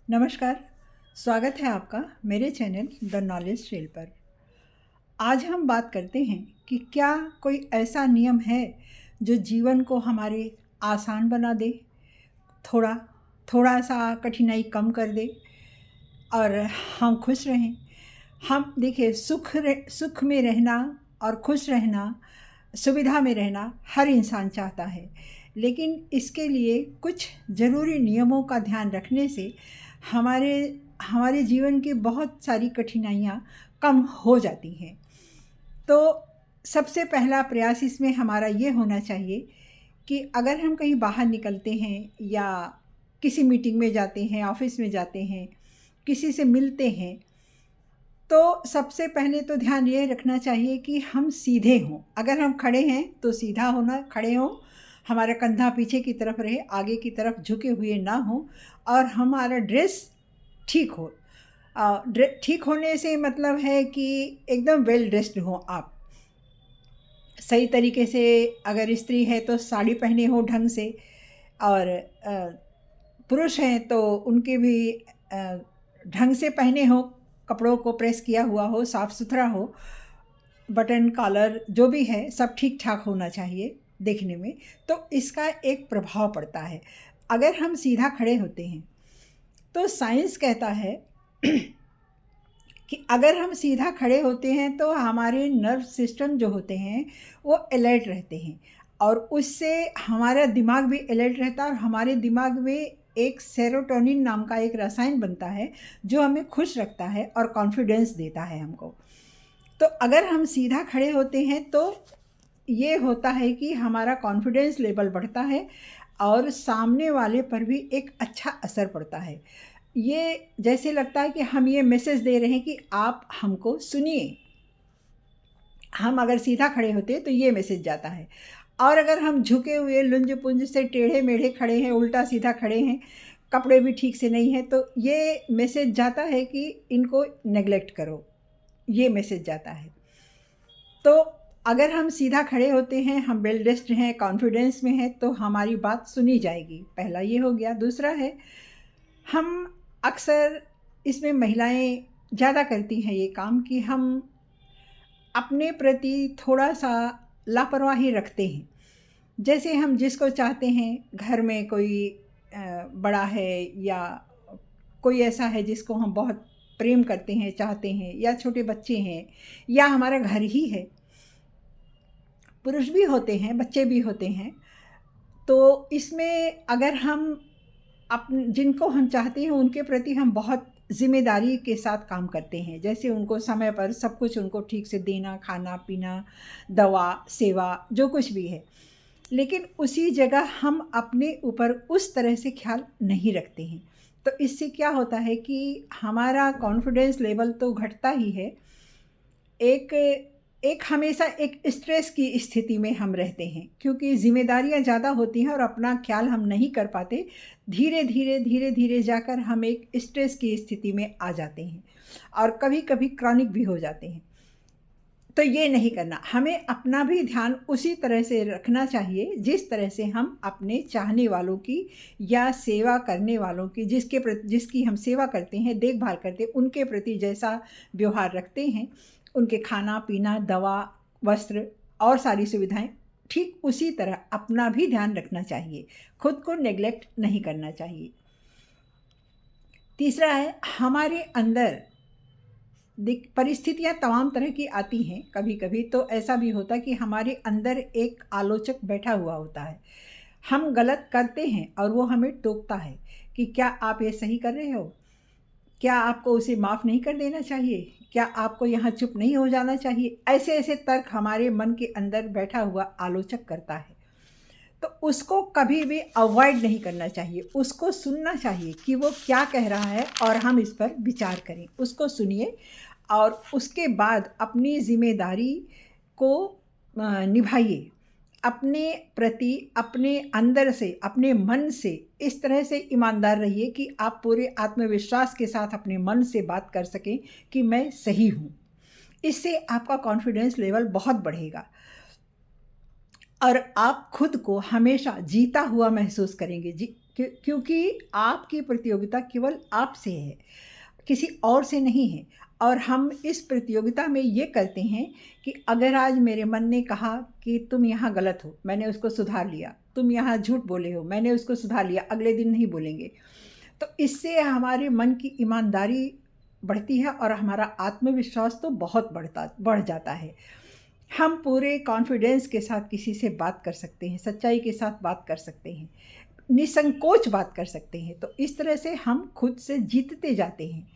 नमस्कार, स्वागत है आपका मेरे चैनल द नॉलेज ट्रेल पर। आज हम बात करते हैं कि क्या कोई ऐसा नियम है जो जीवन को हमारे आसान बना दे, थोड़ा थोड़ा सा कठिनाई कम कर दे और हम खुश रहें। हम देखिए सुख में रहना और खुश रहना, सुविधा में रहना हर इंसान चाहता है, लेकिन इसके लिए कुछ ज़रूरी नियमों का ध्यान रखने से हमारे हमारे जीवन की बहुत सारी कठिनाइयाँ कम हो जाती हैं। तो सबसे पहला प्रयास इसमें हमारा ये होना चाहिए कि अगर हम कहीं बाहर निकलते हैं या किसी मीटिंग में जाते हैं, ऑफिस में जाते हैं, किसी से मिलते हैं, तो सबसे पहले तो ध्यान ये रखना चाहिए कि हम सीधे हों। अगर हम खड़े हैं तो सीधा होना, खड़े हों, हमारा कंधा पीछे की तरफ रहे, आगे की तरफ झुके हुए ना हो और हमारा ड्रेस ठीक हो। ठीक होने से मतलब है कि एकदम वेल ड्रेस्ड हो आप। सही तरीके से, अगर स्त्री है तो साड़ी पहने हो ढंग से, और पुरुष हैं तो उनके भी ढंग से पहने हो, कपड़ों को प्रेस किया हुआ हो, साफ़ सुथरा हो, बटन कॉलर जो भी है सब ठीक ठाक होना चाहिए देखने में। तो इसका एक प्रभाव पड़ता है। अगर हम सीधा खड़े होते हैं तो साइंस कहता है कि अगर हम सीधा खड़े होते हैं तो हमारे नर्व सिस्टम जो होते हैं वो अलर्ट रहते हैं, और उससे हमारा दिमाग भी अलर्ट रहता है, और हमारे दिमाग में एक सेरोटोनिन नाम का एक रसायन बनता है जो हमें खुश रखता है और कॉन्फिडेंस देता है हमको। तो अगर हम सीधा खड़े होते हैं तो ये होता है कि हमारा कॉन्फिडेंस लेवल बढ़ता है और सामने वाले पर भी एक अच्छा असर पड़ता है। ये जैसे लगता है कि हम ये मैसेज दे रहे हैं कि आप हमको सुनिए। हम अगर सीधा खड़े होते हैं तो ये मैसेज जाता है, और अगर हम झुके हुए लुंज पुंज से टेढ़े मेढ़े खड़े हैं, उल्टा सीधा खड़े हैं, कपड़े भी ठीक से नहीं हैं, तो ये मैसेज जाता है कि इनको नेग्लेक्ट करो, ये मैसेज जाता है। तो अगर हम सीधा खड़े होते हैं, हम वेल ड्रेस्ड हैं, कॉन्फिडेंस में हैं, तो हमारी बात सुनी जाएगी। पहला ये हो गया। दूसरा है, हम अक्सर इसमें महिलाएं ज़्यादा करती हैं ये काम कि हम अपने प्रति थोड़ा सा लापरवाही रखते हैं। जैसे हम जिसको चाहते हैं, घर में कोई बड़ा है या कोई ऐसा है जिसको हम बहुत प्रेम करते हैं, चाहते हैं, या छोटे बच्चे हैं, या हमारा घर ही है, पुरुष भी होते हैं, बच्चे भी होते हैं। तो इसमें अगर हम जिनको हम चाहते हैं उनके प्रति हम बहुत ज़िम्मेदारी के साथ काम करते हैं, जैसे उनको समय पर सब कुछ उनको ठीक से देना, खाना पीना, दवा सेवा जो कुछ भी है, लेकिन उसी जगह हम अपने ऊपर उस तरह से ख्याल नहीं रखते हैं। तो इससे क्या होता है कि हमारा कॉन्फिडेंस लेवल तो घटता ही है, एक एक हमेशा एक स्ट्रेस की स्थिति में हम रहते हैं, क्योंकि ज़िम्मेदारियाँ ज़्यादा होती हैं और अपना ख्याल हम नहीं कर पाते। धीरे धीरे जाकर हम एक स्ट्रेस की स्थिति में आ जाते हैं, और कभी-कभी क्रॉनिक भी हो जाते हैं। तो ये नहीं करना, हमें अपना भी ध्यान उसी तरह से रखना चाहिए जिस तरह से हम अपने चाहने वालों की या सेवा करने वालों की, जिसकी हम सेवा करते हैं, देखभाल करते हैं, उनके प्रति जैसा व्यवहार रखते हैं, उनके खाना पीना, दवा, वस्त्र और सारी सुविधाएं, ठीक उसी तरह अपना भी ध्यान रखना चाहिए। खुद को नेग्लेक्ट नहीं करना चाहिए। तीसरा है, हमारे अंदर परिस्थितियाँ तमाम तरह की आती हैं। कभी कभी तो ऐसा भी होता है कि हमारे अंदर एक आलोचक बैठा हुआ होता है, हम गलत करते हैं और वो हमें टोकता है कि क्या आप ये सही कर रहे हो, क्या आपको उसे माफ़ नहीं कर देना चाहिए, क्या आपको यहाँ चुप नहीं हो जाना चाहिए। ऐसे ऐसे तर्क हमारे मन के अंदर बैठा हुआ आलोचक करता है। तो उसको कभी भी अवॉइड नहीं करना चाहिए, उसको सुनना चाहिए कि वो क्या कह रहा है और हम इस पर विचार करें। उसको सुनिए और उसके बाद अपनी ज़िम्मेदारी को निभाइए। अपने प्रति, अपने अंदर से, अपने मन से इस तरह से ईमानदार रहिए कि आप पूरे आत्मविश्वास के साथ अपने मन से बात कर सकें कि मैं सही हूँ। इससे आपका कॉन्फिडेंस लेवल बहुत बढ़ेगा। और आप खुद को हमेशा जीता हुआ महसूस करेंगे। क्योंकि आपकी प्रतियोगिता केवल आपसे है, किसी और से नहीं है। और हम इस प्रतियोगिता में ये करते हैं कि अगर आज मेरे मन ने कहा कि तुम यहाँ गलत हो, मैंने उसको सुधार लिया। तुम यहाँ झूठ बोले हो, मैंने उसको सुधार लिया, अगले दिन नहीं बोलेंगे। तो इससे हमारे मन की ईमानदारी बढ़ती है और हमारा आत्मविश्वास तो बहुत बढ़ जाता है। हम पूरे कॉन्फिडेंस के साथ किसी से बात कर सकते हैं, सच्चाई के साथ बात कर सकते हैं, निसंकोच बात कर सकते हैं। तो इस तरह से हम खुद से जीतते जाते हैं,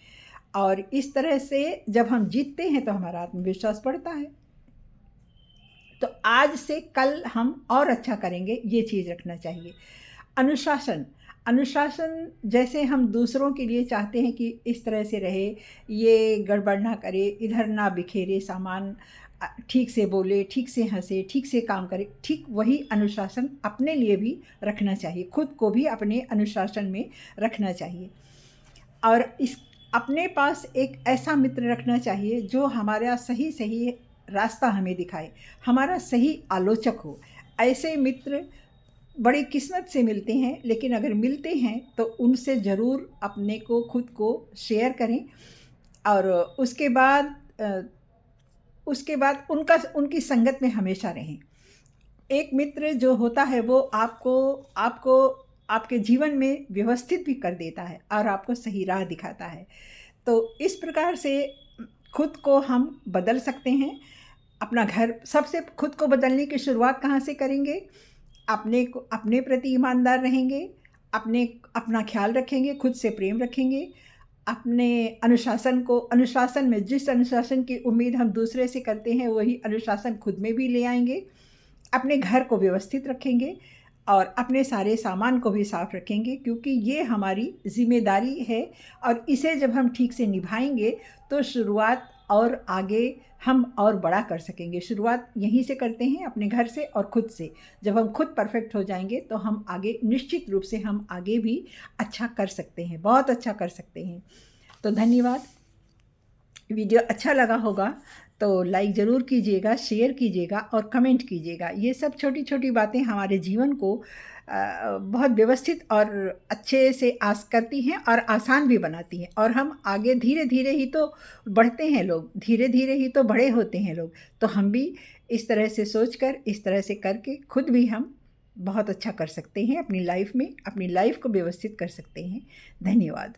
और इस तरह से जब हम जीतते हैं तो हमारा आत्मविश्वास बढ़ता है। तो आज से कल हम और अच्छा करेंगे, ये चीज़ रखना चाहिए। अनुशासन, अनुशासन जैसे हम दूसरों के लिए चाहते हैं कि इस तरह से रहे, ये गड़बड़ ना करे, इधर ना बिखेरे सामान, ठीक से बोले, ठीक से हंसे, ठीक से काम करे, ठीक वही अनुशासन अपने लिए भी रखना चाहिए। खुद को भी अपने अनुशासन में रखना चाहिए। और इस अपने पास एक ऐसा मित्र रखना चाहिए जो हमारा सही सही रास्ता हमें दिखाए, हमारा सही आलोचक हो। ऐसे मित्र बड़ी किस्मत से मिलते हैं, लेकिन अगर मिलते हैं तो उनसे ज़रूर अपने को खुद को शेयर करें। और उसके बाद उनकी संगत में हमेशा रहें। एक मित्र जो होता है वो आपको आपको आपके जीवन में व्यवस्थित भी कर देता है और आपको सही राह दिखाता है। तो इस प्रकार से खुद को हम बदल सकते हैं। अपना घर, सबसे खुद को बदलने की शुरुआत कहाँ से करेंगे? अपने प्रति ईमानदार रहेंगे, अपना ख्याल रखेंगे, खुद से प्रेम रखेंगे, अपने अनुशासन में जिस अनुशासन की उम्मीद हम दूसरे से करते हैं वही अनुशासन खुद में भी ले आएंगे। अपने घर को व्यवस्थित रखेंगे और अपने सारे सामान को भी साफ रखेंगे, क्योंकि ये हमारी जिम्मेदारी है। और इसे जब हम ठीक से निभाएंगे तो शुरुआत और आगे हम और बड़ा कर सकेंगे। शुरुआत यहीं से करते हैं, अपने घर से और खुद से। जब हम खुद परफेक्ट हो जाएंगे तो हम आगे निश्चित रूप से हम आगे भी अच्छा कर सकते हैं, बहुत अच्छा कर सकते हैं। तो धन्यवाद। वीडियो अच्छा लगा होगा तो लाइक ज़रूर कीजिएगा, शेयर कीजिएगा और कमेंट कीजिएगा। ये सब छोटी छोटी बातें हमारे जीवन को बहुत व्यवस्थित और अच्छे से करती हैं और आसान भी बनाती हैं। और हम आगे धीरे धीरे ही तो बढ़ते हैं लोग, धीरे धीरे ही तो बड़े होते हैं लोग। तो हम भी इस तरह से सोचकर, इस तरह से करके खुद भी हम बहुत अच्छा कर सकते हैं अपनी लाइफ में, अपनी लाइफ को व्यवस्थित कर सकते हैं। धन्यवाद।